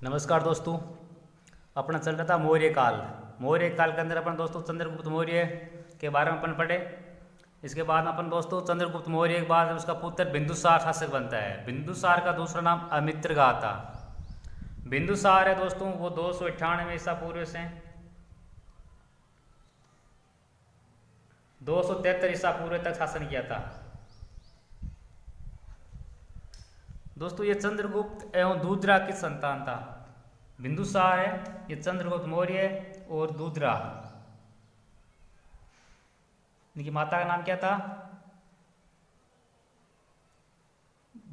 नमस्कार दोस्तों। अपना चल रहा था मौर्य काल। मौर्य काल के अंदर अपन दोस्तों चंद्रगुप्त मौर्य के बारे में अपन पढ़े। इसके बाद अपन दोस्तों चंद्रगुप्त मौर्य के बाद उसका पुत्र बिंदुसार शासक बनता है। बिंदुसार का दूसरा नाम अमित्रगा था। बिंदुसार है दोस्तों वो 298 ईसा पूर्व से 273 ईसा पूर्व तक शासन किया था। दोस्तों ये चंद्रगुप्त एवं दूधरा की संतान था। बिंदुसार है, ये चंद्रगुप्त मौर्य और दूधरा, इनकी माता का नाम क्या था?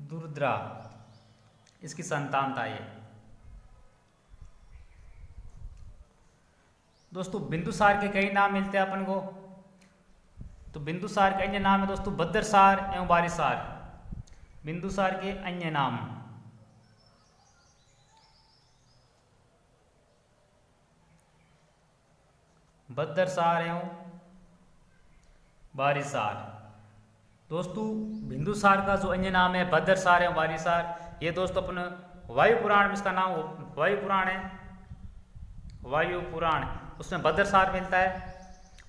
दुर्द्रा, इसकी संतान था ये। दोस्तों बिंदुसार के कई नाम मिलते हैं अपन को। तो बिंदुसार के अन्य नाम है दोस्तों भद्रसार एवं बारिसार। बिंदुसार के अन्य नाम भद्रसार एवं बारिसार। दोस्तों बिंदुसार का जो अन्य नाम है भद्रसार एवं बारिसार, ये दोस्तों अपन वायु पुराण में इसका नाम वायु पुराण है। वायु पुराण उसमें भद्रसार मिलता है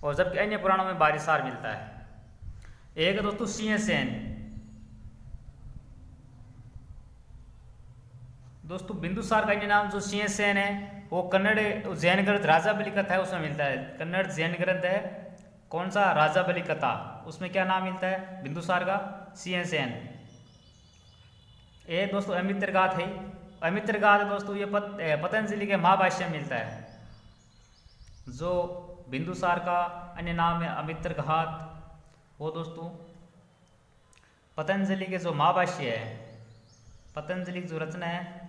और जबकि अन्य पुराणों में बारिसार मिलता है। एक है दोस्तों सिंहसेन। दोस्तों बिंदुसार का अन्य नाम जो सिंहसेन है वो कन्नड़ जैन ग्रंथ राजा बलि कथा है उसमें मिलता है। कन्नड़ जैन ग्रंथ है कौन सा? राजा बलि कथा। उसमें क्या नाम मिलता है बिंदुसार का? सिंहसेन। ये दोस्तों अमित्रगाथ है। अमित्रगाथ दोस्तों ये पतंजलि के महाभाष्य में मिलता है। जो बिंदुसार का अन्य नाम है अमित्रघात, वो दोस्तों पतंजलि के जो महाभाष्य है, पतंजलि की जो रचना है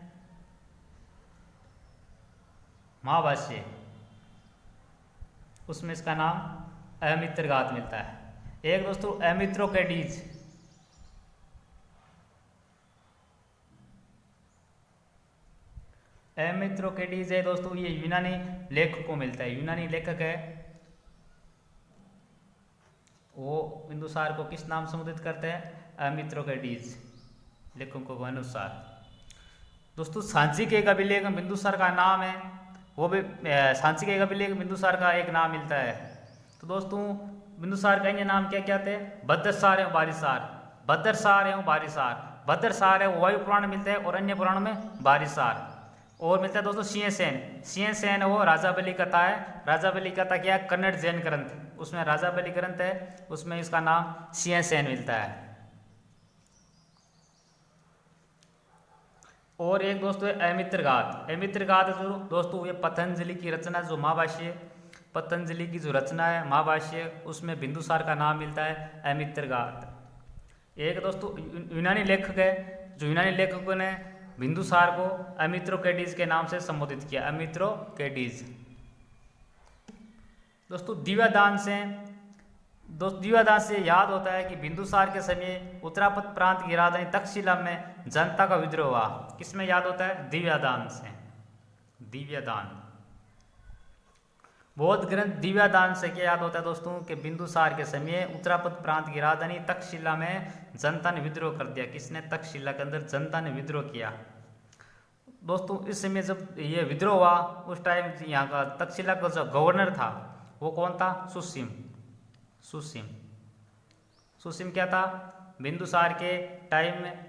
महाभाष्य, उसमें इसका नाम अमित्रघात मिलता है। एक दोस्तों एमित्रोकेडीज। एमित्रोकेडीज है दोस्तों, ये यूनानी लेखक को मिलता है। यूनानी लेखक है वो बिंदुसार को किस नाम संबोधित करते हैं? एमित्रोकेडीज लेखकों के अनुसार। दोस्तों सांची के कबीले का बिंदुसार का नाम है, वो भी सांची के कबीले के बिंदुसार का एक नाम मिलता है। तो दोस्तों बिंदुसार का अन्य नाम क्या क्या थे? भद्रसार एवं बारिसार। भद्रसार एवं बारिसार। भद्रसार है वो वायु पुराण में मिलते हैं और अन्य पुराणों में बारिसार। और मिलता है दोस्तों सिंहसेन। सिंहसेन वो राजा बलि कथा है। राजा बलि कथा क्या है? कन्नड़ जैन ग्रंथ, उसमें राजा बलि ग्रंथ है, उसमें इसका नाम सिंहसेन मिलता है। और एक दोस्तों है अमित्रघात। अमित्रघात जो दोस्तों ये पतंजलि की रचना, जो महाभाष्य पतंजलि की जो रचना है महाभाष्य, उसमें बिंदुसार का नाम मिलता है अमित्रघात। एक दोस्तों यूनानी लेखक है, जो यूनानी लेखकों ने बिंदुसार को अमित्रोकेडीज के नाम से संबोधित किया। अमित्रोकेडीज। दोस्तों दिव्यादान से याद होता है कि बिंदुसार के समय उत्तरापथ प्रांत की राजधानी तक्षशिला में जनता का विद्रोह हुआ। किसमें याद होता है? दिव्यादान से। दिव्यादान बौद्ध ग्रंथ दिव्यादान से क्या याद होता है दोस्तों? कि बिंदुसार के समय उत्तरापथ प्रांत की राजधानी तक्षशिला में जनता ने विद्रोह कर दिया। किसने? तक्षशिला के अंदर जनता ने विद्रोह किया। दोस्तों इस समय जब ये विद्रोह हुआ उस टाइम यहाँ का तक्षशिला का जो गवर्नर था वो कौन था? सुसीम। सुसीम। सुसीम क्या था? बिंदुसार के टाइम में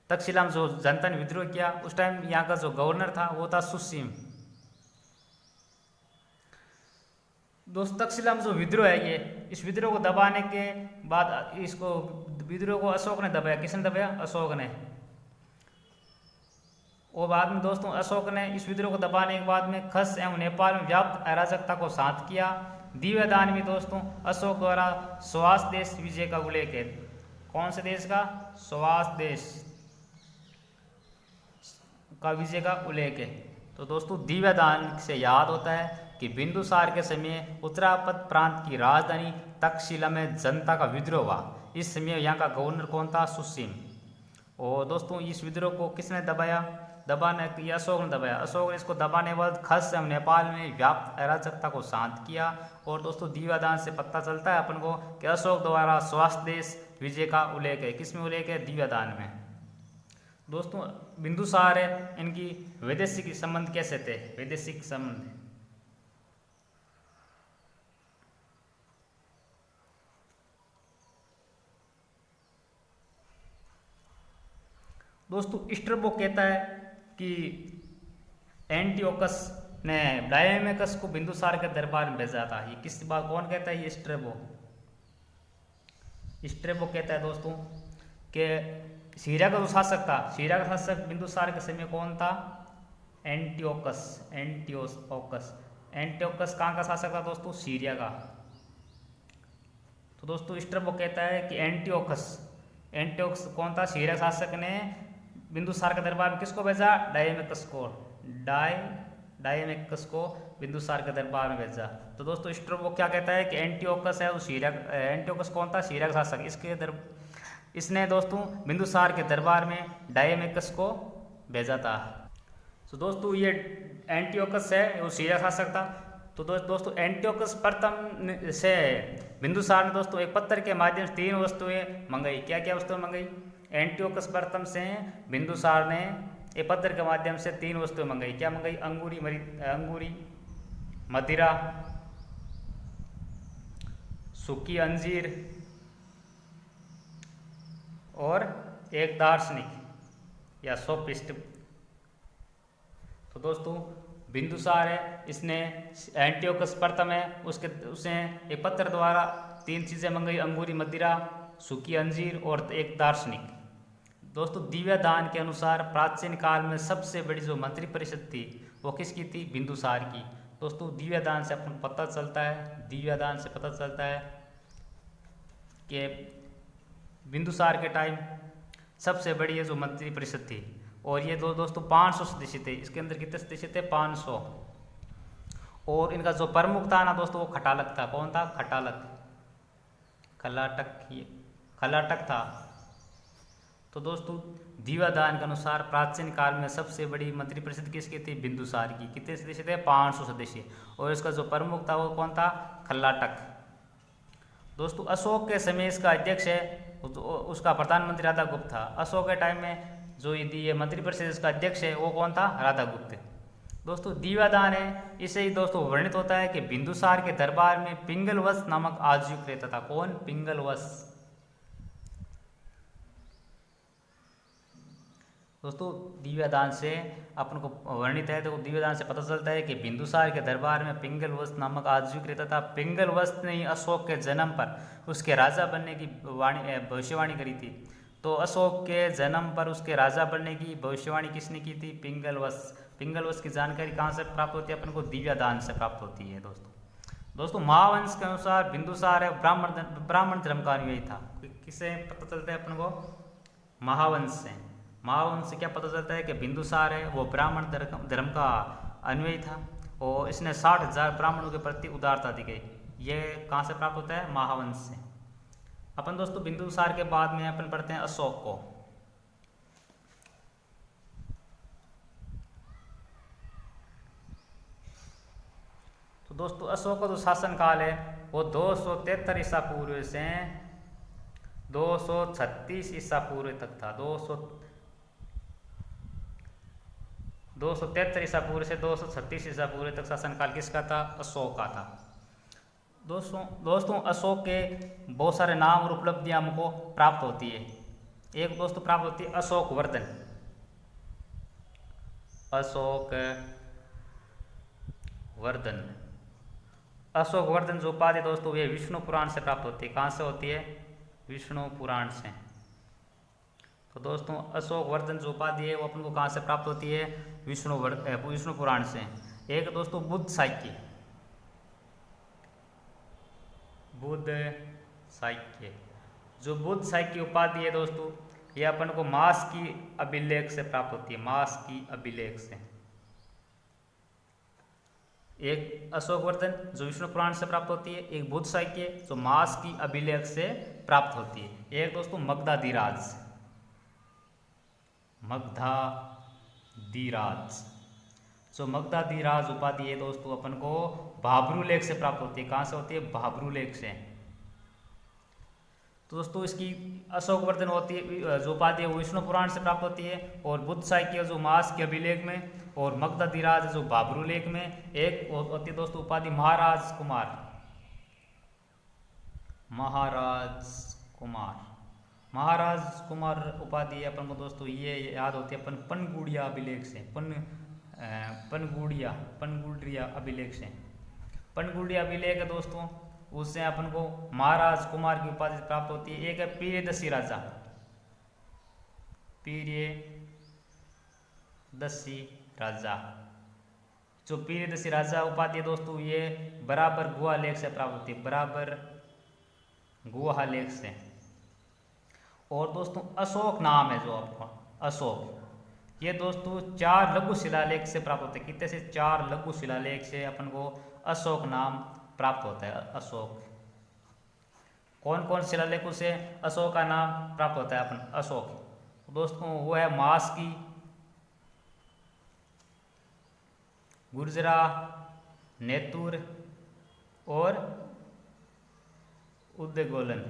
तक्षशिला में जो जनता ने विद्रोह किया उस टाइम यहाँ का जो गवर्नर था वो था सुसीम। दोस्त तक्षशिला में जो विद्रोह है ये, इस विद्रोह को दबाने के बाद इसको विद्रोह को अशोक ने दबाया। किसने दबाया? अशोक ने। और बाद में दोस्तों अशोक ने इस विद्रोह को दबाने के बाद में खस एवं नेपाल में व्याप्त अराजकता को शांत किया। दिव्यदान में दोस्तों अशोक द्वारा स्वास देश विजय का उल्लेख है। कौन से देश का? स्वास देश का विजय का उल्लेख है। तो दोस्तों दिव्यदान से याद होता है कि बिंदुसार के समय उत्तरापथ प्रांत की राजधानी तक्षशिला में जनता का विद्रोह हुआ। इस समय यहाँ का गवर्नर कौन था? सुसीम। और दोस्तों इस विद्रोह को किसने दबाया? दबाने की अशोक ने दबाया। अशोक ने इसको दबाने के बाद खस एवं नेपाल में व्याप्त अराजकता को शांत किया। और दोस्तों दिव्यादान से पता चलता है अपन को कि अशोक द्वारा स्वास्थ्य देश विजय का उल्लेख है। किसमें उल्लेख है? दिव्यादान में। दोस्तों बिंदुसार है, इनकी वैदेशिक संबंध कैसे थे? वैदेशिक संबंध दोस्तों स्ट्रैबो कहता है कि एंटियोकस ने डायोमेकस को बिंदुसार के दरबार में भेजा था। ये किस बात कौन कहता है? ये स्ट्रैबो। स्ट्रैबो कहता है दोस्तों कि सीरिया का जो शासक था, सीरिया का शासक बिंदुसार के समय कौन था? एंटियोकस। एंटियोकस कहाँ का शासक था दोस्तों? सीरिया का। तो दोस्तों स्ट्रैबो कहता है कि एंटियोकस कौन था? सीरिया शासक ने बिंदुसार के दरबार में किसको भेजा? डायोमेकस को बिंदुसार के दरबार में भेजा। तो दोस्तों स्ट्रैबो क्या कहता है कि एंटियोकस है वो सीरिया, एंटियोकस कौन था? सीरिया का शासक। इसने दोस्तों बिंदुसार के दरबार में डायोमेकस को भेजा था। तो दोस्तों ये एंटियोकस है वो सीरिया शासक था। तो दोस्तों एंटियोकस प्रथम से बिंदुसार ने दोस्तों एक पत्र के माध्यम से 3 वस्तुएं मंगाई। क्या क्या वस्तुएं मंगाई? एंटियोकस प्रथम से बिंदुसार ने एक पत्र के माध्यम से 3 वस्तुएं मंगाई। क्या मंगाई? अंगूरी, मदिरा, सूखी अंजीर और एक दार्शनिक या सोफिस्ट। तो दोस्तों बिंदुसार है, इसने एंटियोकस प्रथम है उसने एक पत्र द्वारा 3 चीज़ें मंगाई, अंगूरी, मदिरा, सूखी अंजीर और एक दार्शनिक। दोस्तों दिव्यदान के अनुसार प्राचीन काल में सबसे बड़ी जो मंत्री परिषद थी वो किसकी थी? बिंदुसार की। दोस्तों दिव्यदान से अपन पता चलता है कि बिंदुसार के टाइम सबसे बड़ी जो मंत्री परिषद थी, और ये दोस्तों 500 सदस्य थे। इसके अंदर कितने सदस्य थे? 500। और इनका जो प्रमुख था ना दोस्तों वो खटालक था। कौन था? खलाटक था। तो दोस्तों दिव्यदान के अनुसार प्राचीन काल में सबसे बड़ी मंत्री परिषद किसकी थी? बिंदुसार की। कितने सदस्य थे? 500 सदस्य। और इसका जो प्रमुख था वो कौन था? खलाटक। दोस्तों अशोक के समय इसका अध्यक्ष है, उसका प्रधानमंत्री राधागुप्त था। अशोक के टाइम में जो ये मंत्री परिषद इसका अध्यक्ष है वो कौन था? राधागुप्त। दोस्तों दिव्यदान है, इससे ही दोस्तों वर्णित होता है कि बिंदुसार के दरबार में पिंगलवश नामक आजयुक्त रहता था। कौन? पिंगलवश। दोस्तों दिव्यदान से अपन को वर्णित है, तो दिव्यदान से पता चलता है कि बिंदुसार के दरबार में पिंगलवश नामक आजयुक्त रहता था। पिंगलवश ने ही अशोक के जन्म पर उसके राजा बनने की भविष्यवाणी करी थी। तो अशोक के जन्म पर उसके राजा बनने की भविष्यवाणी किसने की थी? पिंगलवश की जानकारी कहाँ से प्राप्त होती है? अपन को दिव्यदान से प्राप्त होती है। दोस्तों महावंश के अनुसार बिंदुसार है ब्राह्मण धर्म का अनुयायी था। किससे पता चलता है अपन को? महावंश से। महावंश से क्या पता चलता है कि बिंदुसार है वो ब्राह्मण धर्म का अनुयायी था, और इसने 60,000 ब्राह्मणों के प्रति उदारता दिखाई। ये कहाँ से प्राप्त होता है? महावंश से। अपन दोस्तों बिंदुसार के बाद में अपन पढ़ते हैं अशोक को। तो दोस्तों अशोक का जो शासन काल है वो 273 ईसा पूर्व से 236 ईसा पूर्व तक था। 273 ईसा पूर्व से 236 ईसा पूर्व तक शासनकाल किसका था? अशोक का था। दोस्तों अशोक के बहुत सारे नाम और उपलब्धियां हमको प्राप्त होती है। एक दोस्तों प्राप्त होती है अशोक वर्धन जो उपाधि दोस्तों ये विष्णु पुराण से प्राप्त होती है। कहाँ से होती है? विष्णु पुराण से। तो दोस्तों अशोक वर्धन जो उपाधि है वो अपन को कहाँ से प्राप्त होती है? विष्णु पुराण से। एक दोस्तों बुद्ध साहित्य जो बुद्ध साहित्य उपाधि है दोस्तों ये अपन को मास की अभिलेख से प्राप्त होती है। मास की अभिलेख से। एक अशोक वर्धन जो विष्णु पुराण से प्राप्त होती है, एक बुद्ध साहित्य जो मास की अभिलेख से प्राप्त होती है। एक दोस्तों मगधाधिराज जो मगधाधिराज उपाधि है दोस्तों अपन को भाब्रू लेख से प्राप्त होती है। कहाँ से होती है? भाब्रू लेख से। तो दोस्तों इसकी अशोक वर्धन होती है जो उपाधि है वो विष्णु पुराण से प्राप्त होती है, और बुद्ध साहित्य जो मास के अभिलेख में, और मगधाधिराज जो बाबरू लेख में। एक होती है दोस्तों उपाधि महाराज कुमार। महाराज कुमार, महाराज कुमार उपाधि अपन को दोस्तों ये याद होती है अपन पनगुड़िया अभिलेख से, पनगुड़िया अभिलेख से। पनगुड़िया अभिलेख है दोस्तों, उससे अपन को महाराज कुमार की उपाधि प्राप्त होती है। एक है प्रियदर्शी राजा, प्रियदर्शी राजा। जो प्रियदर्शी राजा उपाधि है दोस्तों ये बराबर गुहा लेख से प्राप्त होती है, बराबर गुहा लेख से। और दोस्तों अशोक नाम है जो आपका अशोक, ये दोस्तों 4 लघु शिलालेख से प्राप्त होते हैं। कितने से? 4 लघु शिलालेख से अपन को अशोक नाम प्राप्त होता है। अशोक कौन कौन शिलालेखों से अशोक का नाम प्राप्त होता है अपन अशोक? दोस्तों वो है मास्की, गुर्जरा, नेतुर और उद्दगोलन।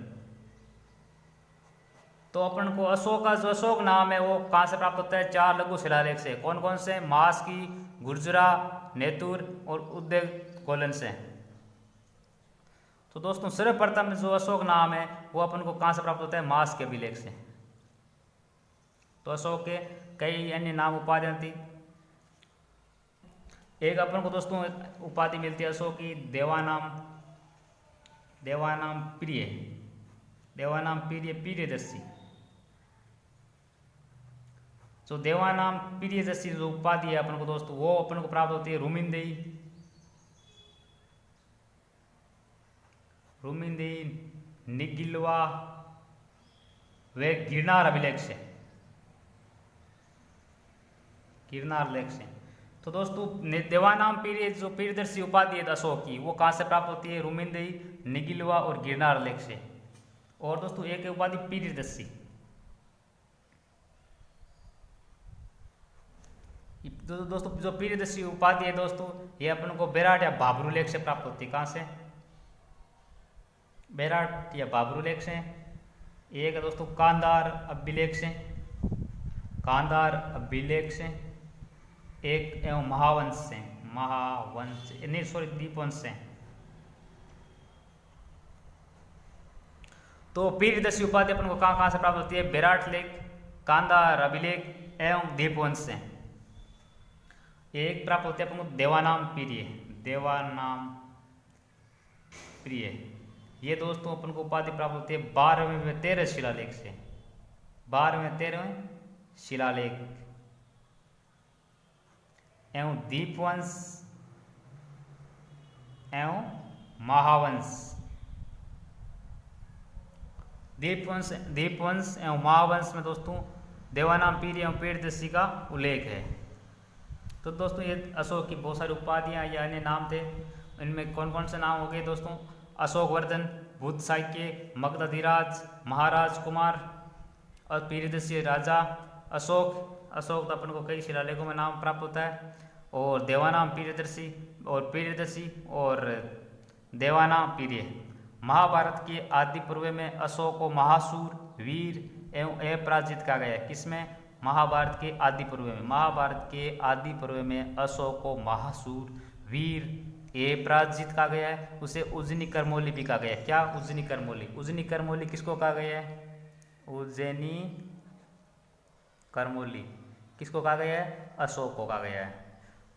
तो अपन को अशोक का जो अशोक नाम है वो कहाँ से प्राप्त होता है? 4 लघु शिलालेख से। कौन कौन से? मास्की, गुर्जरा, नेतुर और उद्दगोलन से। तो दोस्तों सर्वप्रथम जो अशोक नाम है वो अपन को कहाँ से प्राप्त होता है? मास के अभिलेख से। तो अशोक के कई अन्य नाम उपाधियां थी। एक अपन को दोस्तों उपाधि मिलती है अशोक की देवानाम, देवानाम प्रिय, देवानाम प्रिय, प्रियदर्शी। जो देवानाम प्रियदर्शी जो उपाधि है अपन को दोस्तों वो अपन को प्राप्त होती है रुमिंदेई, निगिलवा वे गिरनार अभिलेख से, गिरनार लेख से। तो दोस्तों देवानाम पीरिय जो प्रियदर्शी उपाधि है अशोक की वो कहाँ से प्राप्त होती है? रुमिंदेई, निगिलवा और गिरनार लेख से। और दोस्तों एक उपाधि प्रियदर्शी, तो दोस्तों जो प्रियदर्शी उपाधि है दोस्तों ये अपन को बेराट या बाबरू लेख से प्राप्त होती है। कहाँ से? बेराट या बाबरू लेख से। एक है दोस्तों कांधार अभिलेख से, कांधार अभिलेख से। एक एवं महावंश से, महावंश नहीं सॉरी दीपवंश से। तो प्रियदर्शी उपाधि अपन को कहाँ कहाँ से प्राप्त होती है? बेराट लेख, कांधार अभिलेख एवं दीपवंश से। एक प्राप्त होती है अपन को देवानाम प्रिय, देवानाम प्रिय। ये दोस्तों अपन को उपाधि प्राप्त होती है 12वें व 13वें शिलालेख से, 12वें 13वें शिलालेख एवं दीपवंश एवं महावंश। दीपवंश एवं महावंश में दोस्तों देवानाम पीर एवं प्रियदर्शी का उल्लेख है। तो दोस्तों ये अशोक की बहुत सारी उपाधियां या अन्य नाम थे। इनमें कौन कौन से नाम हो गए दोस्तों? अशोक वर्धन, बुद्ध साहित्य, मगधाधिराज, महाराज कुमार और प्रियदर्शी राजा अशोक। अशोक तो अपन को कई शिलालेखों में नाम प्राप्त होता है। और देवानाम प्रियदर्शी और देवानाम प्रिय। महाभारत के आदि पर्व में अशोक को महासूर, वीर एवं अपराजित कहा गया है। किसमें? महाभारत के आदि पर्व में। महाभारत के आदि पर्व में अशोक को महासूर, वीर, अपराजित कहा गया है। उसे उज्जैनी करमौली भी कहा गया है। क्या? उज्जैनी करमौली। उज्जैनी करमौली किसको कहा गया है? उज्जैनी करमौली किसको कहा गया है? अशोक को कहा गया है।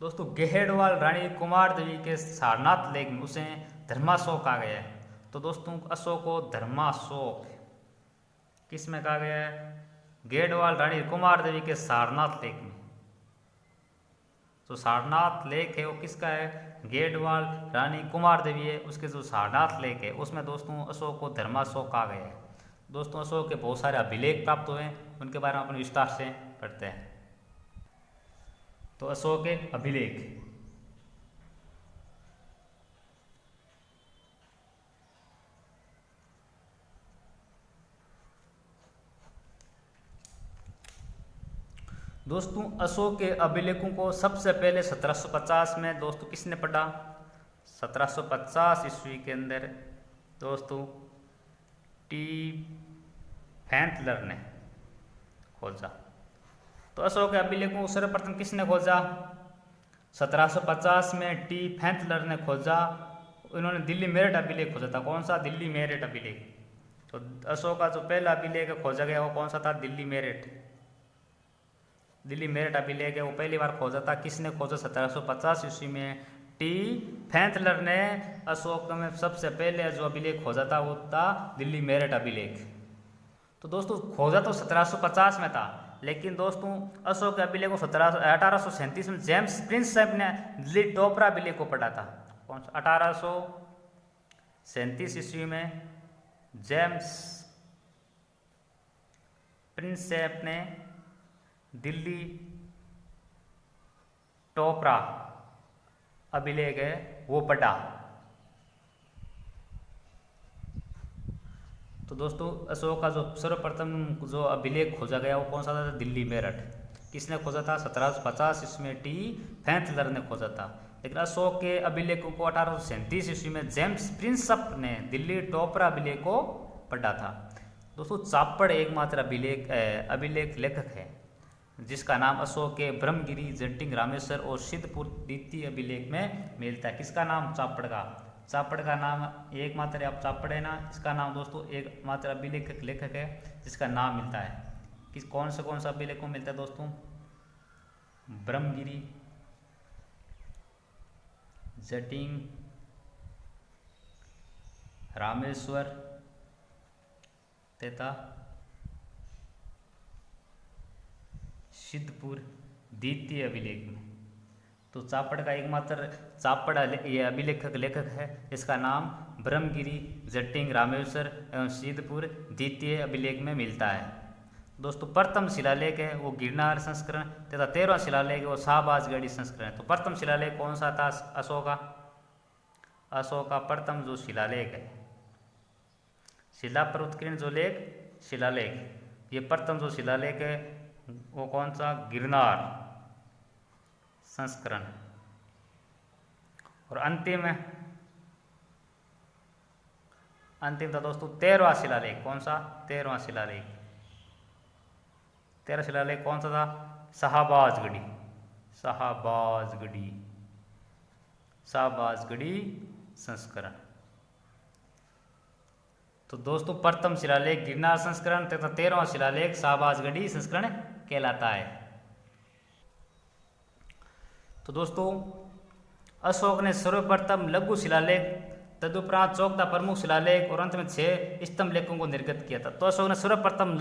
दोस्तों गेहड़वाल रानी कुमार देवी के सारनाथ लेख में उसे धर्माशोक कहा गया है। तो दोस्तों अशोक को धर्माशोक किस में कहा गया है? गेहड़वाल रानी कुमार देवी के सारनाथ लेख में। तो सारनाथ लेख है वो किसका है? गेहड़वाल रानी कुमार देवी है, उसके जो सारनाथ लेख है उसमें दोस्तों अशोक को धर्माशोक कहा गया है। दोस्तों अशोक के बहुत सारे अभिलेख प्राप्त हुए हैं, उनके बारे में अपन विस्तार से पढ़ते हैं। तो अशोक के अभिलेख। दोस्तों अशोक के अभिलेखों को सबसे पहले 1750 में दोस्तों किसने पढ़ा? 1750 ईस्वी के अंदर दोस्तों टी फैंथलर ने खोजा। तो अशोक के अभिलेखों को सर्वप्रथम किसने खोजा? 1750 में टी फैंथलर ने खोजा। उन्होंने दिल्ली मेरठ अभिलेख खोजा था। कौन सा? दिल्ली मेरठ अभिलेख। तो अशोक का जो पहला अभिलेख खोजा गया वो कौन सा था? दिल्ली मेरठ। दिल्ली मेरठ अभिलेख है वो पहली बार खोजा था। किसने खोजा? 1750 ईस्वी में टी फैंथलर ने अशोक में सबसे पहले जो अभिलेख खोजा था वो था दिल्ली मेरठ अभिलेख। तो दोस्तों खोजा तो 1750 में था, लेकिन दोस्तों अशोक के अभिलेख को 1837 में जेम्स प्रिंसेप ने दिल्ली टोपरा अभिलेख को पढ़ा था। कौन सा? 1837 ईस्वी में जेम्स प्रिंसेप ने दिल्ली टोपरा अभिलेख है वो पढ़ा। तो दोस्तों अशोक का जो सर्वप्रथम जो अभिलेख खोजा गया वो कौन सा था? दिल्ली मेरठ। किसने खोजा था? 1750 ईस्वी में टी फैंथलर ने खोजा था। लेकिन अशोक के अभिलेखों को 1837 ईस्वी में जेम्स प्रिंसप ने दिल्ली टोपरा अभिलेख को पढ़ा था। दोस्तों चापड़ एकमात्र अभिलेख लेखक है जिसका नाम अशोक के ब्रह्मगिरी, जटिंग, रामेश्वर और सिद्धपुर द्वितीय अभिलेख में मिलता है। किसका नाम? चापड़ का। चापड़ का नाम एकमात्र, आप चापड़ है ना, इसका नाम दोस्तों एकमात्र अभिलेखक लेखक है जिसका नाम मिलता है। किस कौन सा अभिलेख को मिलता है दोस्तों? ब्रह्मगिरी, जटिंग, रामेश्वर तथा सिद्धपुर द्वितीय अभिलेख में। तो चापड़ का एकमात्र ये अभिलेखक लेखक है इसका नाम ब्रह्मगिरी, जटिंग, रामेश्वर एवं सिद्धपुर द्वितीय अभिलेख में मिलता है। दोस्तों प्रथम शिलालेख है वो गिरनार संस्करण तथा 13वां शिलालेख है वो शाहबाजगढ़ी संस्करण है। तो प्रथम शिलालेख कौन सा था? अशोक का प्रथम जो शिलालेख है, शिला पर उत्कीर्ण जो लेख शिलालेख, ये प्रथम जो शिलालेख है वो कौन सा? गिरनार संस्करण। और अंतिम था दोस्तों 13वां शिलालेख। कौन सा? 13वां शिलालेख। 13वां शिलालेख कौन सा था? शाहबाजगढ़ी संस्करण। तो दोस्तों प्रथम शिलालेख गिरनार संस्करण तथा 13वां शिलालेख शाहबाजगढ़ी संस्करण कहलाता है। तो दोस्तों अशोक ने सर्वप्रथम लघु शिलालेख, तदुपरांत 14 प्रमुख शिलालेख और अंत में 6 स्तंभ लेखों को निर्गत किया था। तो अशोक ने सर्वप्रथम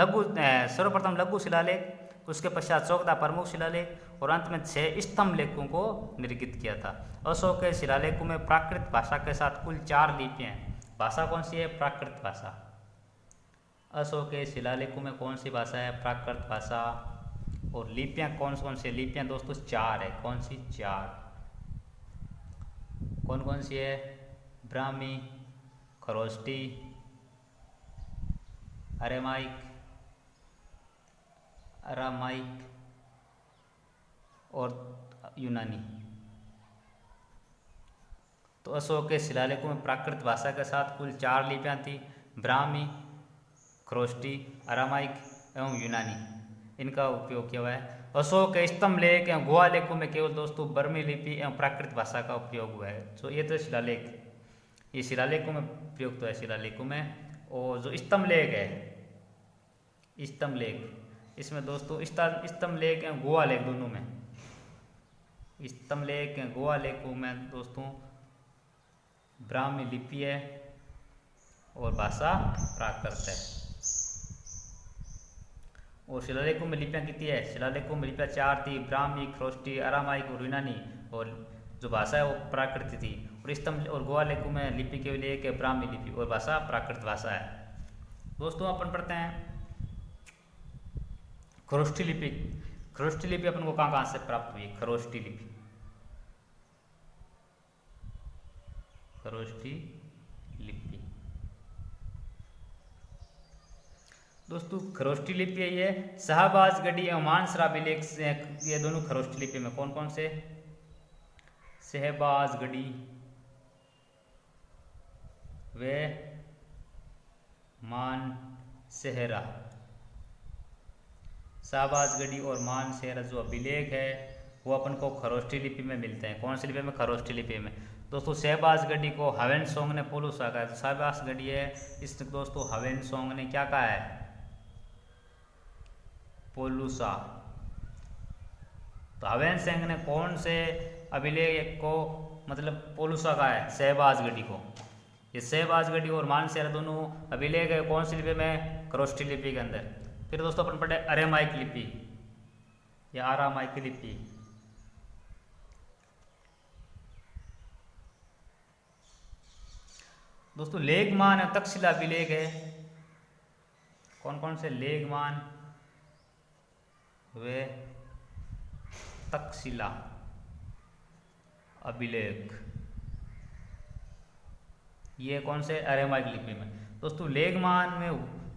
लघु शिलालेख, उसके पश्चात 14 प्रमुख शिलालेख और अंत में 6 स्तंभ लेखों को निर्गत किया था। अशोक के शिलालेखों में प्राकृत भाषा के साथ कुल 4 लिपियां हैं। भाषा कौन सी है? प्राकृत भाषा। अशोक के शिलालेखों में कौन सी भाषा है? प्राकृत भाषा। और लिपियां कौन सी लिपियां दोस्तों? 4 है। कौन सी? 4। कौन सी है? ब्राह्मी, खरोष्टी, अरामाइक और यूनानी। तो अशोक के शिलालेखों में प्राकृत भाषा के साथ कुल 4 लिपियां थी। ब्राह्मी, खरोष्टी, अरामाइक एवं यूनानी, इनका उपयोग किया हुआ है। अशोक के स्तंभ लेख एवं गुहा लेखों में केवल दोस्तों बर्मी लिपि एवं प्राकृत भाषा का उपयोग हुआ है। तो ये तो शिलालेख, ये शिलालेखों में प्रयुक्त हुआ है शिलालेखों में। और जो स्तंभ लेख है, स्तंभ लेख, इसमें दोस्तों स्तंभ लेख एवं गुहा लेख दोनों में, स्तंभ लेख एवं गुहा लेखों में दोस्तों ब्राह्मी लिपि है और भाषा प्राकृत है। और शिलालेखों में लिपियां कितनी है? शिलालेखों में लिपियां 4 थी। ब्राह्मी, खरोष्टी, अरामाइक और यूनानी। और जो भाषा है वो प्राकृत थी। और स्तंभ और गुहा लेखों में लिपि केवल एक है, ब्राह्मी लिपि, और भाषा प्राकृत भाषा है। दोस्तों अपन पढ़ते हैं खरोष्टी लिपि। खरोष्टी लिपि अपन को कहाँ से प्राप्त हुई? खरोष्टी लिपि, खरोष्टी लिपि दोस्तों, खरोष्टी लिपि है ये शाहबाजगढ़ी एवं मानसरा अभिलेख से, ये दोनों खरोष्टी लिपि में कौन से? शाहबाजगढ़ी व मानसेहरा। शाहबाजगढ़ी और मानसेहरा जो अभिलेख है वो अपन को खरोष्ठी लिपि में मिलते हैं। कौन सी लिपि में? खरोष्ठी लिपि में। दोस्तों शहबाजगढ़ी को ह्वेनसोंग ने पोलूसा कहा है। तो शहबाजगढ़ी है, इस दोस्तों ह्वेनसोंग ने क्या कहा है? पोलूसा। तो ह्वेनसोंग ने कौन से अभिलेख को मतलब पोलूसा कहा है? शहबाजगढ़ी को। ये शहबाजगढ़ी और मानसेहरा दोनों अभिलेख है कौन सी लिपि में? खरोष्ठी लिपि के अंदर। फिर दोस्तों अपन पढ़े अरेमाइक लिपि या आरामाइक लिपि। दोस्तों लेगमान और तक्षशिला अभिलेख है। कौन कौन से? लेगमान वे तक्षशिला अभिलेख, ये कौन से? अरेमाइक लिपि में। दोस्तों लेगमान में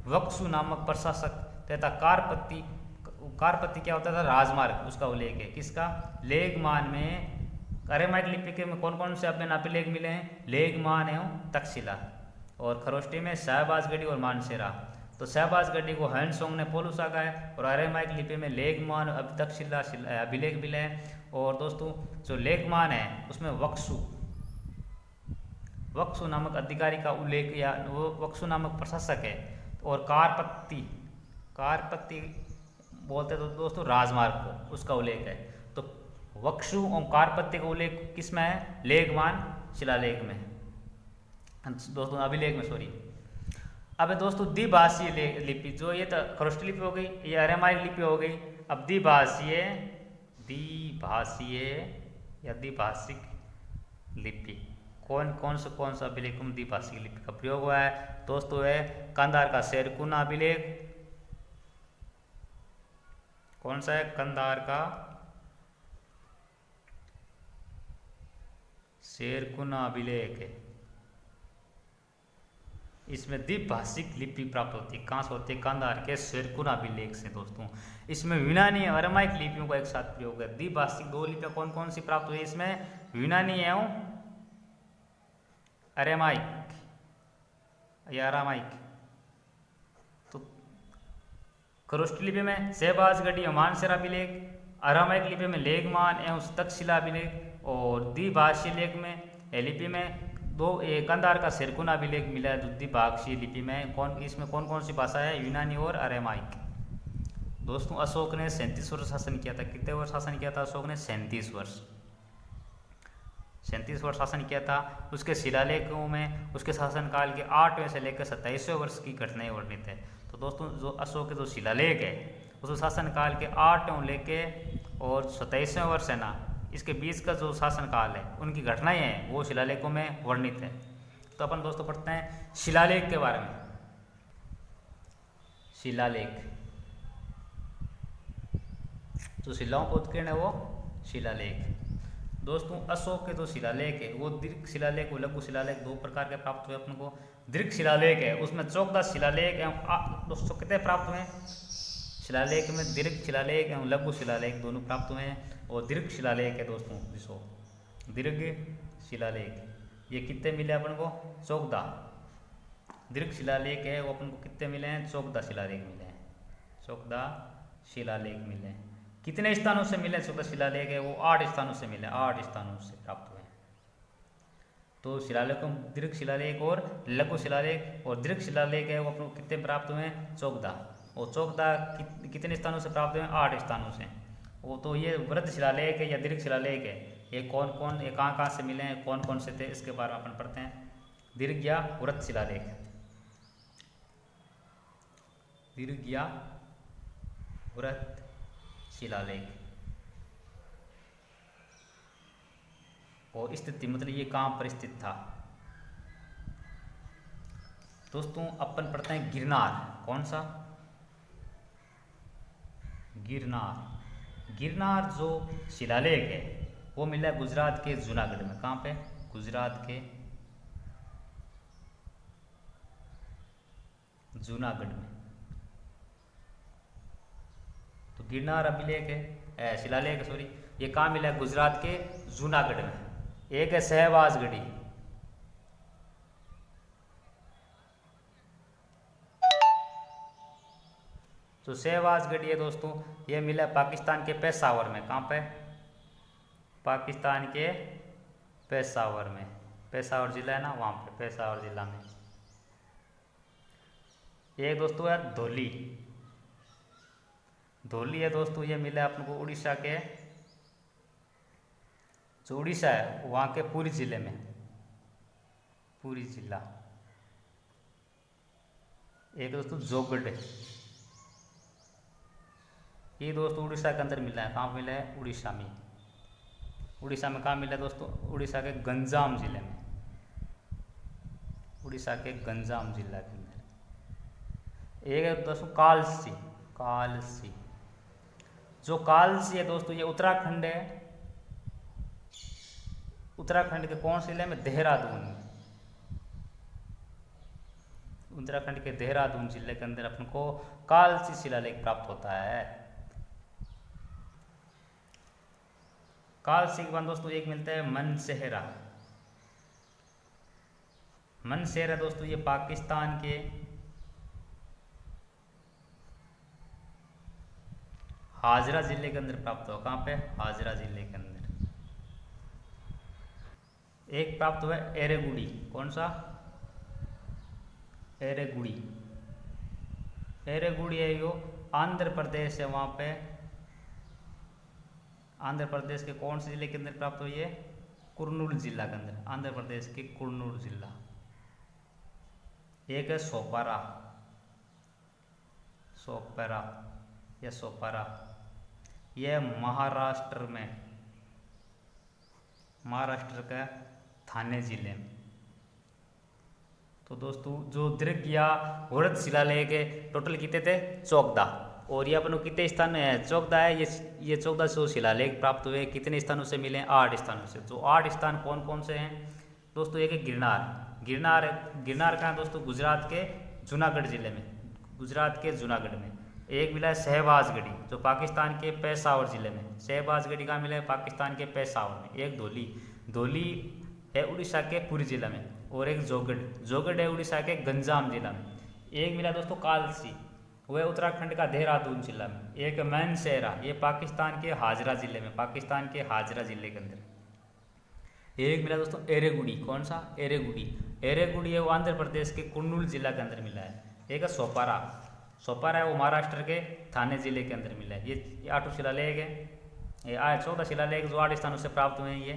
वक्सु नामक प्रशासक तथा कारपति क्या होता था? राजमार्ग, उसका उल्लेख है। किसका? लेगमान में। अरेमाइक लिपि के में कौन कौन से अपने अभिलेख मिले हैं? लेगमान एवं तक्षशिला। और खरोष्ठी में शहबाजगढ़ी और मानसेहरा। तो शहबाजगढ़ी को ह्वेनसोंग ने पोलूसा कहा है और अरेमाइक लिपि में लेगमान और तक्षशिला अभिलेख मिले हैं। और दोस्तों जो लेगमान है उसमें वक्सु नामक अधिकारी का उल्लेख या वो वक्सु नामक प्रशासक है। और कारपति बोलते तो दोस्तों राजमार्ग को, उसका उल्लेख है। तो वक्सु और कारपति का उल्लेख किस में है? लेगमान शिलालेख में, दोस्तों अभिलेख में, सॉरी। अब दोस्तों द्विभाषीय लिपि, जो ये तो खरोष्ठी लिपि हो गई, ये अरेमाइक लिपि हो गई। अब द्विभाषीय या द्विभाषिक लिपि कौन सा अभिलेख में द्विभाषिक लिपि का प्रयोग हुआ है? दोस्तों है कंधार का शेरकुना अभिलेख। कौन सा है? कंधार का शेरकुना अभिलेख है। इसमें द्विभाषिक लिपि प्राप्त होती है। कहाँ से होती है? कंधार के शेरकुना अभिलेख से। दोस्तों इसमें यूनानी और अरेमाइक लिपियों का एक साथ प्रयोग है। द्विभाषिक दो लिपियां कौन कौन सी प्राप्त हुई? इसमें यूनानी एवं अरेमाइक या अरामाइक। तो खरोष्ठी लिपि में शहबाजगढ़ी और मानसेहरा अभिलेख, अरामाइक लिपि में लेगमान एवं तक्षशिला अभिलेख, और द्विभाषीय लेख में लिपि में कंधार का शेरकुना अभिलेख मिला है। द्विभाषीय लिपि में इसमें कौन कौन सी भाषा है? यूनानी और अरेमाइक। दोस्तों अशोक ने 37 वर्ष शासन किया था। कितने वर्ष शासन किया था अशोक ने? 37 वर्ष शासन किया था। उसके शिलालेखों में उसके शासनकाल के 8वें से लेकर 27वें वर्ष की घटनाएं वर्णित है। तो दोस्तों जो अशोक के जो शिलालेख है उस शासनकाल के 8वें लेके और 27वें वर्ष है ना, इसके बीच का जो शासनकाल है उनकी घटनाएं हैं वो शिलालेखों में वर्णित है। तो अपन दोस्तों पढ़ते हैं शिलालेख के बारे में। शिलालेख जो शिलाओं को उत्कीर्ण है वो शिलालेख। दोस्तों अशोक के जो शिलालेख है वो दीर्घ शिलालेख और लघु शिलालेख दो प्रकार के प्राप्त हुए अपन को। दीर्घ शिलालेख है उसमें 14 शिलालेख एवं दोस्तों कितने प्राप्त हुए? शिलालेख में दीर्घ शिलालेख एवं लघु शिलालेख दोनों प्राप्त हुए हैं। और दीर्घ शिलालेख है दोस्तों दीर्घ शिलालेख ये कितने मिले अपन को? 14 दीर्घ शिलालेख है वो अपन को कितने मिले हैं? 14 शिलालेख मिले हैं। 14 शिलालेख मिले हैं। कितने स्थानों से मिले 14 शिलालेख है? वो 8 स्थानों से मिले, 8 स्थानों से प्राप्त हुए। तो शिलालेख दीर्घ शिलालेख और लघु शिलालेख, और दीर्घ शिलालेख है वो अपन को कितने प्राप्त हुए हैं? 14। और 14 कितने स्थानों से प्राप्त हुए हैं? 8 स्थानों से। वो तो ये वृद्ध शिलालेख है या दीर्घ शिलालेख है, ये कौन ये कहाँ से मिले हैं, कौन कौन से थे, इसके बारे में अपन पढ़ते हैं। दीर्घ या वृद्ध शिलालेख, दीर्घ या वृद्ध शिलालेख। और स्थिति मतलब ये कहाँ पर स्थित था? दोस्तों अपन पढ़ते हैं गिरनार। कौन सा? गिरनार। गिरनार जो शिलालेख है वो मिला गुजरात के जूनागढ़ में। कहाँ पे? गुजरात के जूनागढ़ में। तो गिरनार अभिलेख है शिलालेख सॉरी, ये कहाँ मिला? गुजरात के जूनागढ़ में। एक है शहबाजगढ़ी, जो शहबाजगढ़ी है दोस्तों, ये मिला पाकिस्तान के पेशावर में। कहाँ पे? पाकिस्तान के पेशावर में। पेशावर जिला है ना, वहाँ पे पेशावर जिला में। ये दोस्तों है धौली। धौली है दोस्तों, ये मिला अपन को उड़ीसा के, जो उड़ीसा है वहाँ के पुरी जिले में, पुरी जिला। एक दोस्तों जोगड़, ये दोस्तों उड़ीसा के अंदर मिला है। कहाँ मिला है? उड़ीसा में। उड़ीसा में कहाँ मिला है दोस्तों? उड़ीसा के गंजाम जिले में, उड़ीसा के गंजाम जिला के अंदर। एक है दोस्तों कालसी। कालसी, जो कालसी है दोस्तों, ये उत्तराखंड है। उत्तराखंड के कौन से जिले में? देहरादून। उत्तराखंड के देहरादून जिले के अंदर अपन को कालसी शिलालेख प्राप्त होता है। कालसी के बाद दोस्तों एक मिलता है मनसेहरा। मनसेहरा दोस्तों, ये पाकिस्तान के हाजरा जिले के अंदर प्राप्त हुआ। कहाँ पे? हाजरा जिले के अंदर। एक प्राप्त हुआ एरेगुड़ी। कौन सा? एरेगुड़ी। एरेगुड़ी है यो आंध्र प्रदेश है। वहाँ पे आंध्र प्रदेश के कौन से जिले के अंदर प्राप्त हुई है? कुर्नूल जिला के अंदर। आंध्र प्रदेश के कुर्नूल जिला। एक है सोपारा। सोपारा या सोपारा, यह महाराष्ट्र में, महाराष्ट्र का थाने जिले में। तो दोस्तों जो दीर्घ या वृहद शिलालेख है टोटल कितने थे? 14। और ये अपन को कितने स्थान है? 14 है। ये 1400 शिलालेख प्राप्त हुए। कितने स्थानों से मिले? 8 स्थानों से। जो 8 स्थान कौन कौन से हैं दोस्तों? एक है गिरनार। गिरनार, गिरनार कहाँ दोस्तों? गुजरात के जूनागढ़ जिले में, गुजरात के जूनागढ़ में। एक मिला है शहबाजगढ़ी, जो पाकिस्तान के पेशावर जिले में। शहबाजगढ़ी कहाँ मिला है? पाकिस्तान के पेशावर में। एक धौली, धौली है उड़ीसा के पुरी जिला में। और एक जोगड़, जोगड़ है उड़ीसा के गंजाम जिला में। एक मिला दोस्तों कालसी, वह उत्तराखंड का देहरादून जिला में। एक मनसेहरा, ये पाकिस्तान के हाजरा जिले में, पाकिस्तान के हाजरा जिले के अंदर। एक मिला दोस्तों एरेगुड़ी। कौन सा? एरेगुड़ी। एरेगुड़ी है वो आंध्र प्रदेश के कुर्नूल जिला के अंदर मिला है। एक है सोपारा। सोपारा है वो महाराष्ट्र के थाने जिले के अंदर मिला है। ये 8 शिलालेख है। ये 14 शिलालेख जो 8 स्थानों से प्राप्त हुए हैं। ये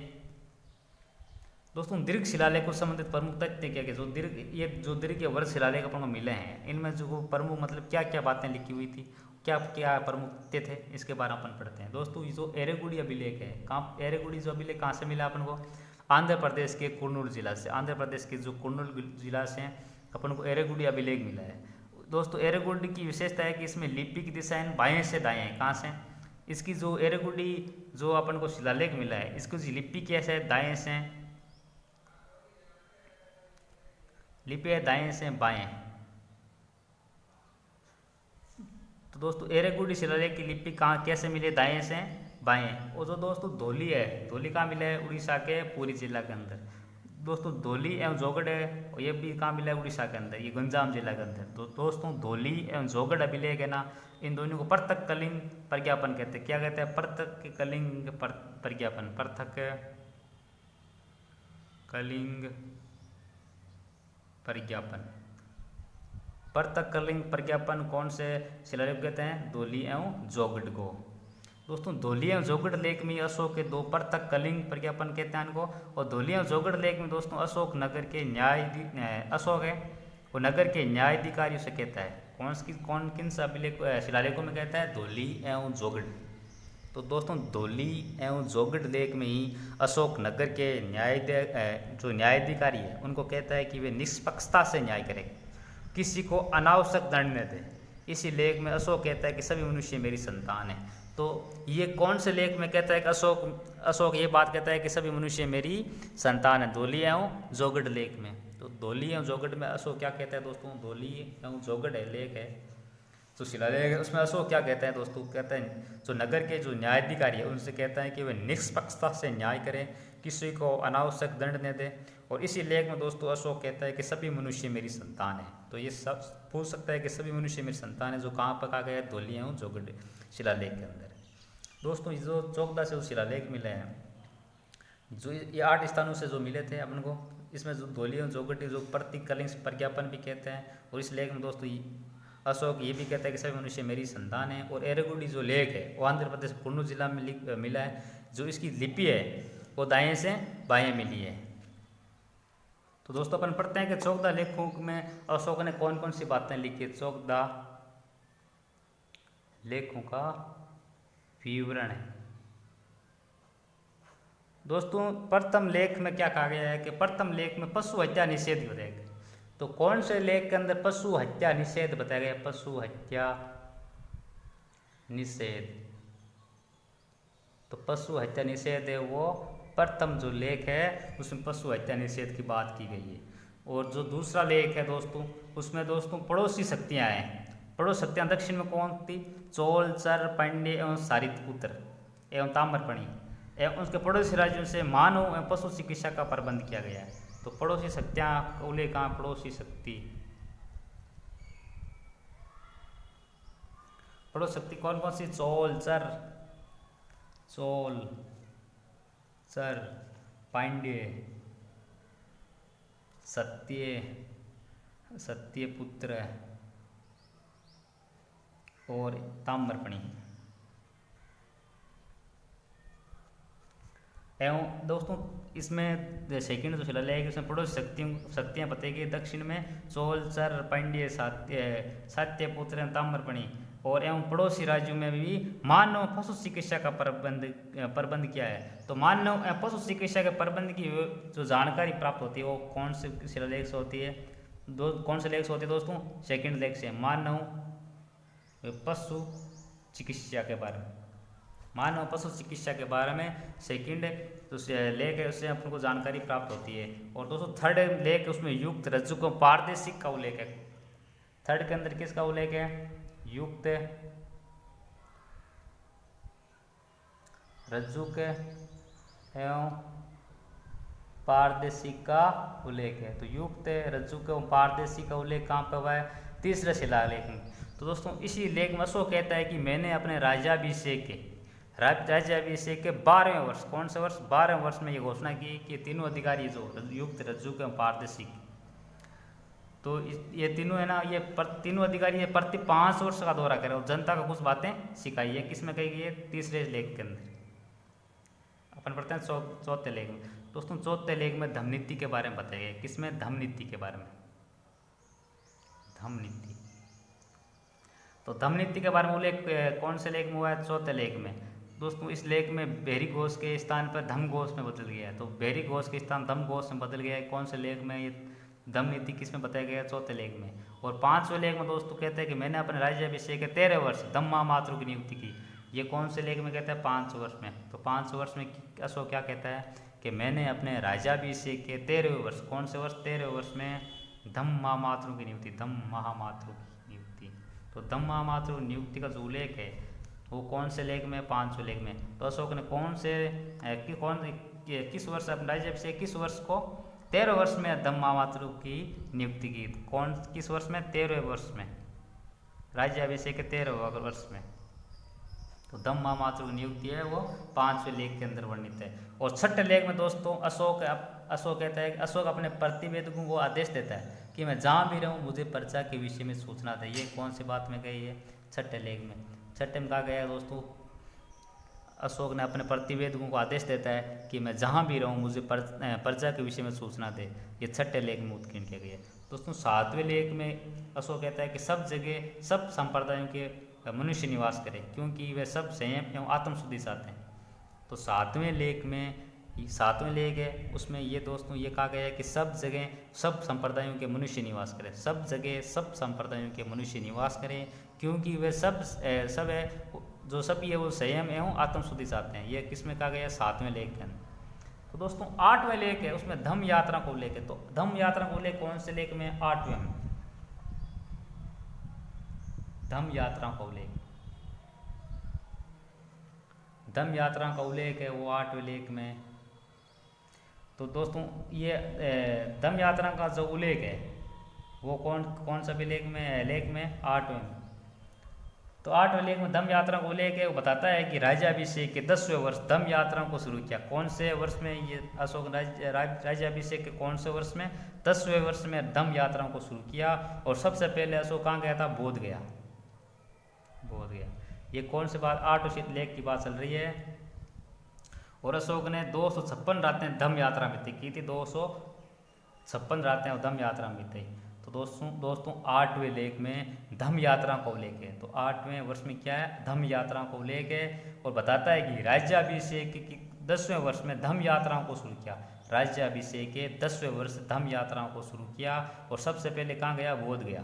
दोस्तों दीर्घ शिलालेख को संबंधित प्रमुख तथ्य क्या क्या? जो दीर्घ, ये जो दीर्घ के वर्ष शिलालेख अपन को मिले हैं, इनमें जो प्रमुख मतलब क्या क्या बातें लिखी हुई थी, क्या क्या प्रमुख तथ्य थे, इसके बारे में अपन पढ़ते हैं। दोस्तों ये जो एरेगुड़ी अभिलेख है, कहाँ एरेगुड़ी जो अभिलेख कहाँ से मिला अपन को? आंध्र प्रदेश के कुर्नूल जिला से। आंध्र प्रदेश के जो कुर्नूल जिला से अपन को एरेगुड़ी अभिलेख मिला है। दोस्तों एरेगुड़ी की विशेषता है कि इसमें लिपि की दिशाएं बाएं से दाएं हैं। कहाँ से? इसकी जो एरेगुड़ी जो अपन को शिलालेख मिला है, इसकी जो लिपि कैसे है? दाएं से, लिपि है दाएं से बाएं। तो दोस्तों एरेगुड़ी शिलालेख की लिपि कहाँ कैसे मिले? दाएं से बाएं। और जो दोस्तों धौली है, धौली कहाँ मिला है? उड़ीसा के पुरी जिला के अंदर। दोस्तों धौली एवं जोगड़ है, और ये भी कहाँ मिला है? उड़ीसा के अंदर, ये गंजाम जिला के अंदर। तो दोस्तों धौली एवं जोगड़ अभिलेख है ना, इन दोनों को पृथक कलिंग प्रज्ञापन कहते हैं। क्या कहते हैं? पृथक कलिंग प्रज्ञापन। पृथक कलिंग प्रज्ञापन। पृथक कलिंग प्रज्ञापन कौन से शिलालेख कहते हैं? धौली एवं जोगड़ को। दोस्तों धौली एवं जोगड़ लेख में अशोक के 2 पृथक कलिंग प्रज्ञापन कहते हैं इनको। और धौली एवं जोगड़ लेख में दोस्तों अशोक नगर के अशोक है वो नगर के न्यायाधिकारियों से कहता है। कौन किन सा अभिलेख शिलालेखों में कहता है? धौली एवं जोगड़। तो दोस्तों धौली एवं जोगड़ लेख में ही अशोक नगर के जो न्यायाधिकारी है उनको कहता है कि वे निष्पक्षता से न्याय करें, किसी को अनावश्यक दंड न दें। इसी लेख में अशोक कहता है कि सभी मनुष्य मेरी संतान है। तो ये कौन से लेख में कहता है कि अशोक ये बात कहता है कि सभी मनुष्य मेरी संतान है? धौली एवं जोगड़ लेख में। तो धौली एवं जोगड़ में अशोक क्या कहता है दोस्तों? धौली एवं जोगड़ है लेख है जो शिलालेख है, उसमें अशोक क्या कहता है दोस्तों? कहता है जो नगर के जो न्यायाधिकारी है उनसे कहता है कि वे निष्पक्षता से न्याय करें, किसी को अनावश्यक दंड न दें। और इसी लेख में दोस्तों अशोक कहता है कि सभी मनुष्य मेरी संतान है। तो ये सब पूछ सकता है कि सभी मनुष्य मेरी संतान है, जो कहाँ पर कहा गया है, धौलिया जोगड़ शिलालेख के अंदर। दोस्तों जो चोकदा से वो शिलालेख मिले हैं, जो ये 8 स्थानों से जो मिले थे अपन को, इसमें जो धौलिया जोगटी जो प्रतीक कलिंग प्रज्ञापन भी कहते हैं। और इस लेख में दोस्तों अशोक ये भी कहता है कि सभी मनुष्य मेरी संतान है। और एरेगुडी जो लेख है वो आंध्र प्रदेश कुन्नूर जिला में मिला है। जो इसकी लिपि है वो दाएं से बाएं मिली है। तो दोस्तों अपन पढ़ते हैं कि चोकदा लेखों में अशोक ने कौन कौन सी बातें लिखी। चोकदा लेखों का विवरण है। दोस्तों प्रथम लेख में क्या कहा गया है कि प्रथम लेख में पशु हत्या निषेध बताया गया। तो कौन से लेख के अंदर पशु हत्या निषेध बताया गया? पशु हत्या निषेध। तो पशु हत्या निषेध है वो प्रथम जो लेख है उसमें पशु हत्या निषेध की बात की गई है। और जो दूसरा लेख है दोस्तों उसमें दोस्तों पड़ोसी शक्तियाँ हैं। पड़ोसी शक्तियाँ दक्षिण में कौन थी? चोल, चर, पांड्य एवं सारितपुत्र एवं ताम्रपणी एवं उसके पड़ोसी राज्यों से मानव एवं पशु चिकित्सा का प्रबंध किया गया है। तो पड़ोसी शक्तियाँ का उल्लेख कहाँ? पड़ोसी शक्ति। पड़ोसी शक्ति कौन कौन सी? चोल, चर, पांड्य, सत्यपुत्र और ताम्रपणी। एवं दोस्तों इसमें सेकंड जो शिलालेख है उसमें पड़ोसी शक्तियाँ बताई गई। दक्षिण में चोल, चर, पांड्य, सत्यपुत्र, ताम्रपणी और एवं पड़ोसी राज्यों में भी मानव पशु चिकित्सा का प्रबंध किया है। तो मानव एवं पशु चिकित्सा के प्रबंध की जो जानकारी प्राप्त होती है वो कौन से शिलालेख से होती है? कौन से लेख से होती है दोस्तों? सेकंड लेख से। मानव पशु चिकित्सा के बारे में, मानव पशु चिकित्सा के बारे में सेकंड जो लेख है उससे अपन को जानकारी प्राप्त होती है। और दोस्तों थर्ड लेख उसमें युक्त, रज्जु को पारदर्शिक का उल्लेख है। थर्ड के अंदर किसका उल्लेख है? युक्त, रज्जु के एवं पारदर्शिक का उल्लेख है। तो युक्त, रज्जु के एवं पारदर्शिक का उल्लेख कहाँ पर हुआ है? तीसरे शिलालेख में। तो दोस्तों इसी लेख में अशोक कहता है कि मैंने अपने राज्याभिषेक के 12वें वर्ष, कौन से वर्ष? 12वें वर्ष में ये घोषणा की कि तीनों अधिकारी जो युक्त, रज्जु के एवं पारदर्शिक, तो ये तीनों है ना, ये तीनों अधिकारी ये प्रति 5 वर्ष का दौरा करे और जनता को कुछ बातें सिखाई है। किसमें कही गई है? तीसरे लेख के अंदर। अपन पढ़ते हैं चौथे लेख में। दोस्तों चौथे लेख में धम्म नीति के बारे में बताया गया। किसमें? धम्म नीति के बारे में। धम्म नीति। तो धम्म नीति के बारे में उल्लेख कौन से लेख में हुआ है? चौथे लेख में। दोस्तों इस लेख में भेरी घोष के स्थान पर धम्म घोष में बदल गया है। तो भेरी घोष के स्थान धम्म घोष में बदल गया है। कौन से लेख में? ये धम्म नीति किसमें बताया गया है? चौथे लेख में। और 5वें लेख में दोस्तों कहते हैं कि मैंने अपने राज्याभिषेक के 13वें वर्ष धम्मा मातृ की नियुक्ति की। ये कौन से लेख में कहता है? 5 वर्ष में। तो 5 वर्ष में अशोक क्या कहता है कि मैंने अपने राज्याभिषेक के 13वें वर्ष, कौन से वर्ष? 13वें वर्ष में धम्मा मातृ की नियुक्ति, धम्म महामातृ की नियुक्ति। तो धम्म महामातृ नियुक्ति का जो उल्लेख है वो कौन से लेख में? 5वें लेख में। तो अशोक ने किस वर्ष अपने राज्याभिषेक किस वर्ष को? 13वें वर्ष में धम्म महामातृ की नियुक्ति की। किस वर्ष में? 13वें वर्ष में। राज्याभिषेक के 13वें वर्ष में। तो धम्म महामातृ की नियुक्ति है वो 5वें लेख के अंदर वर्णित है। और 6ठे लेख में दोस्तों अशोक कहता है कि अशोक अपने प्रतिवेदकों को आदेश देता है कि मैं जहाँ भी रहूँ मुझे प्रजा के विषय में सूचना दे। ये कौन सी बात में कही है? 6ठे लेख में। 6ठे में कहा गया है दोस्तों, अशोक ने अपने प्रतिवेदकों को आदेश देता है कि मैं जहाँ भी रहूँ मुझे प्रजा के विषय में सूचना दे। ये 6ठे लेख में उत्कीर्ण किया गया है। दोस्तों 7वें लेख में अशोक कहता है कि सब जगह सब संप्रदायों के मनुष्य निवास करें क्योंकि वे सब संयम एवं आत्मशुद्धि चाहते हैं। तो 7वें लेख में 7वें लेख है उसमें ये दोस्तों ये कहा गया है कि सब जगह सब संप्रदायों के मनुष्य निवास करें। सब जगह सब संप्रदायों के मनुष्य निवास करें क्योंकि वे सब है जो सभी है वो संयम एवं आत्मशुद्धि चाहते हैं। ये किसमें कहा गया है? 7वें लेख के अंदर। तो दोस्तों 8वें लेख है उसमें धम्म यात्रा को लेकर। तो धम्म यात्रा को लेकर कौन से लेख में? 8वें में। धम्म यात्रा का उल्लेख, धम्म यात्रा का उल्लेख है वो 8वें लेख में। तो दोस्तों ये धम्म यात्रा का जो उल्लेख है वो कौन कौन सा भी लेख में है? लेख में 8वें में। तो 8वें लेख में धम्म यात्रा को लेके वो बताता है कि राज्याभिषेक के 10वें वर्ष धम्म यात्रा को शुरू किया। कौन से वर्ष में? ये अशोक राज्याभिषेक के कौन से वर्ष में? 10वें वर्ष में धम्म यात्रा को शुरू किया। और सबसे पहले अशोक कहाँ गया था? बोध गया। बोध गया। ये कौन से बात? 8वें लेख की बात चल रही है। और अशोक ने 256 रातें धम्म यात्रा में की थी। 256 रातें धम्म यात्रा में थी। तो दोस्तों 8वें लेख में धम्म यात्रा को लेके, तो 8वें वर्ष में क्या है? धम्म यात्रा को लेके, और बताता है कि राज्याभिषेक की 10वें वर्ष में धम्म यात्राओं को शुरू किया। राज्याभिषेक के 10वें वर्ष धम्म यात्राओं को शुरू किया। और सबसे पहले कहाँ गया? बोध गया।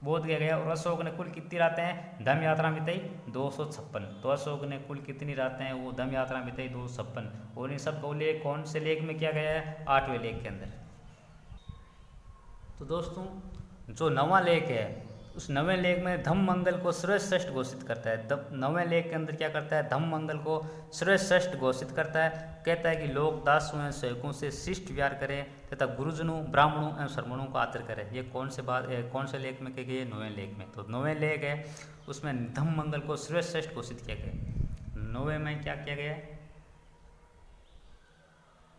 बोध गया। और अशोक ने कुल कितनी रातें धम्म यात्रा में बिताई? 256। तो अशोक ने कुल कितनी रातें वो धम्म यात्रा में बिताई? 256। और इन सब का उल्लेख कौन से लेख में किया गया है? 8वें लेख के अंदर। तो दोस्तों जो 9वां लेख है, उस 9वें लेख में धम्म मंगल को सर्वश्रेष्ठ घोषित करता है। 9वें लेख के अंदर क्या करता है? धम्म मंगल को सर्वश्रेष्ठ घोषित करता है। कहता है कि लोग दासों एवं सेवकों से शिष्ट व्यवहार करें तथा गुरुजनों, ब्राह्मणों एवं श्रमणों का आदर करें। ये कौन से लेख में कही गई है? 9वें लेख में। तो 9वें लेख है, उसमें धम्म मंगल को सर्वश्रेष्ठ घोषित किया गया। 9वें में क्या किया गया है?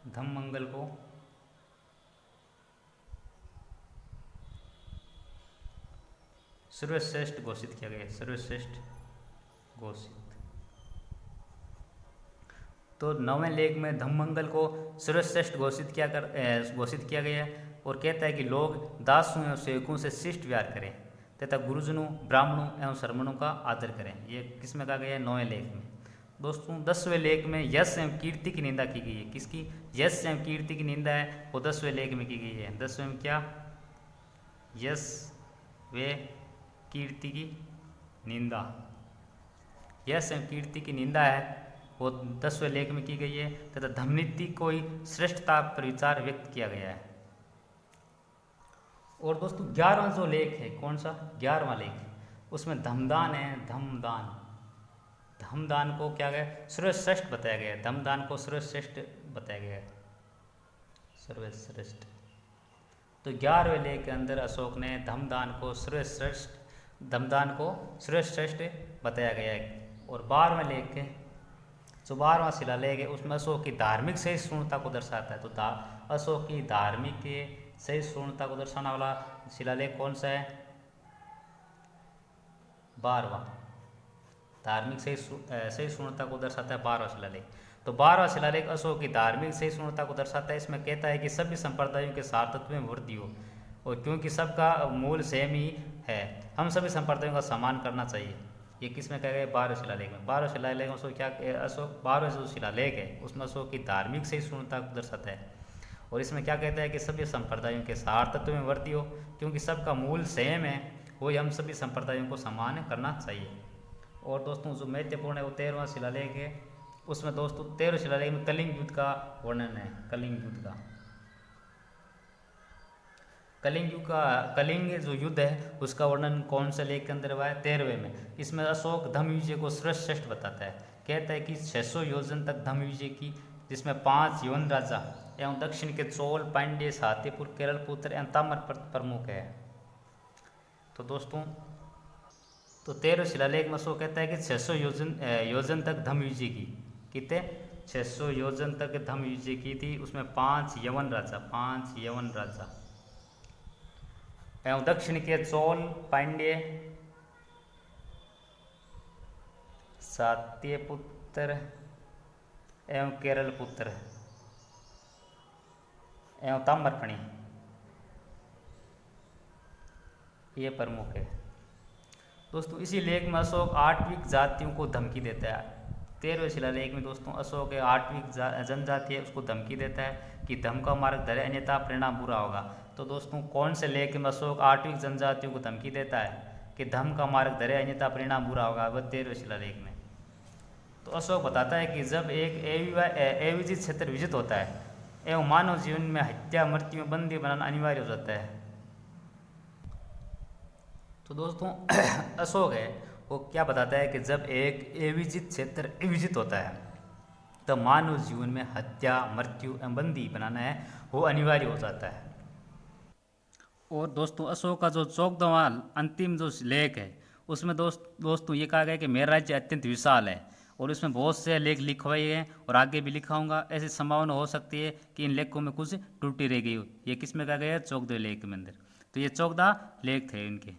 धम्म मंगल को सर्वश्रेष्ठ घोषित किया गया। सर्वश्रेष्ठ घोषित। तो 9वें लेख में धम्म मंगल को सर्वश्रेष्ठ घोषित किया गया है। और कहता है कि लोग दासों एवं सेवकों से शिष्ट व्यवहार करें तथा गुरुजनों, ब्राह्मणों एवं श्रमणों का आदर करें। ये किस में कहा गया है? 9वें लेख में। दोस्तों 10वें लेख में यश एवं कीर्ति की निंदा की गई है। किसकी? यश एवं कीर्ति की निंदा है, वो 10वें लेख में की गई है। 10वें में क्या? यश व कीर्ति की निंदा। यश एवं कीर्ति की निंदा है, वो 10वें लेख में की गई है। तथा धम्मनीति को ही श्रेष्ठता पर विचार व्यक्त किया गया है। और दोस्तों 11वां जो लेख है, कौन सा? 11वां लेख, उसमें धम्मदान है। धम्मदान। धम्मदान को क्या गया? सर्वश्रेष्ठ बताया गया है। धम्मदान को सर्वश्रेष्ठ बताया गया है। सर्वश्रेष्ठ। तो 11वें लेख के अंदर अशोक ने धम्मदान को सर्वश्रेष्ठ बताया गया है। और 12वें लेख है, जो 12वां शिलालेख है, उसमें अशोक की धार्मिक सहिष्णुता को दर्शाता है। तो अशोक की धार्मिक सहिष्णुता को दर्शाने वाला शिलालेख कौन सा है? 12वां। धार्मिक सहिष्णुता को दर्शाता है 12वां शिलालेख। तो 12वां शिलालेख अशोक की धार्मिक सहिष्णुता को दर्शाता है। इसमें कहता है कि सभी संप्रदायों के सार्थत्व में वृद्धि हो, और क्योंकि सबका मूल सेम ही है, हम सभी संप्रदायों का सम्मान करना चाहिए। ये किस में कहा गया? 12वें शिलालेख में। 12वें शिलालेख में अशोक क्या? 12वें जो शिलालेख है उसमें अशोक की धार्मिक सहिष्णुता को दर्शाता है। और इसमें क्या कहता है कि सभी संप्रदायों के सार्थत्व में वृद्धि हो, क्योंकि सबका मूल सेम है, वही हम सभी संप्रदायों को सम्मान करना चाहिए। और दोस्तों जो महत्वपूर्ण है वो 13वां शिलालेख है। उसमें दोस्तों 13वें शिलालेख में कलिंग युद्ध का वर्णन है। कलिंग युद्ध का। कलिंग जो युद्ध है उसका वर्णन कौन से लेख के अंदर हुआ है? 13वें में। इसमें अशोक धम्म विजय को सर्वश्रेष्ठ बताता है। कहता है कि 600 योजन तक धम्म विजय की, जिसमें 5 यवन राजा एवं दक्षिण के चोल, पांड्य, सात्यपुर, केरल पुत्र एवं ताम्रपत्र प्रमुख है। तो दोस्तों 13वें शिलालेख में अशोक कहता है कि 600 योजन तक धम्म विजय की। कितने? 600 योजन तक धम्म विजय की थी। उसमें 5 यवन राजा एवं दक्षिण के चोल, पांड्य, सात्यपुत्र एवं केरल पुत्र एवं ताम्रपणी, ये प्रमुख है। दोस्तों इसी लेख में अशोक आठविक जातियों को धमकी देता है। 13वें शिलालेख में दोस्तों अशोक आठविक जनजाति है उसको धमकी देता है कि धम्म का मार्ग धरे अन्यथा परिणाम बुरा होगा। तो दोस्तों कौन से लेख में अशोक आठविक जनजातियों को धमकी देता है कि धम्म का मार्ग धरे अन्यथा परिणाम बुरा होगा? वह 13वें शिलालेख में। तो अशोक बताता है कि जब एक अविजित क्षेत्र विजित होता है एवं मानव जीवन में हत्या, मृत्यु में बंदी बनाना अनिवार्य हो जाता है। तो दोस्तों अशोक है वो क्या बताता है कि जब एक अविजित क्षेत्र विजित होता है तो मानव जीवन में हत्या, मृत्यु एवं बंदी बनाना है वो अनिवार्य हो जाता है। और दोस्तों अशोक का जो 14वां अंतिम जो लेख है उसमें दोस्तों ये कहा गया कि मेरा राज्य अत्यंत विशाल है, और इसमें बहुत से लेख लिखवाए हैं और आगे भी लिखाऊंगा। ऐसी संभावना हो सकती है कि इन लेखों में कुछ त्रुटि रह गई हो। ये किस में कहा गया है? 14वें लेख के अंदर। तो ये 14 लेख थे इनके।